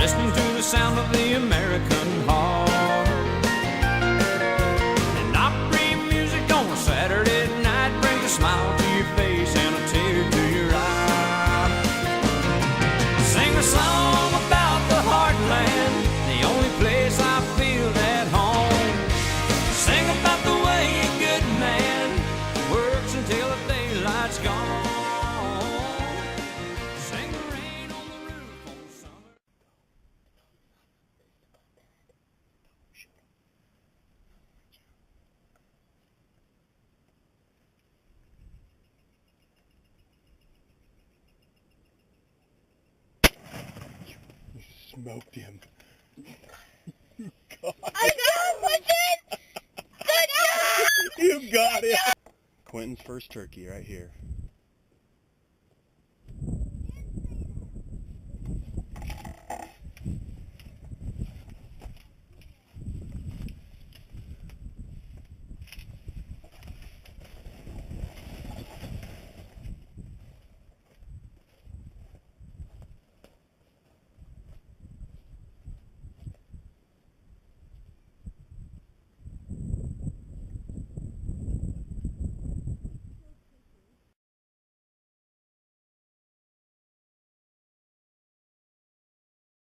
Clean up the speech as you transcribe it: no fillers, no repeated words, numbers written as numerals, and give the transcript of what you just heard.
listening to the sound of the American heart. And opera music on a Saturday night brings a smile to your face and a tear to your eye. Sing a song about the heartland, the only place I feel at home. Sing about the way a good man works until the daylight's gone. Sing the rain on the roof on summer. You smoked him. I got it! You got it! Quentin's first turkey right here.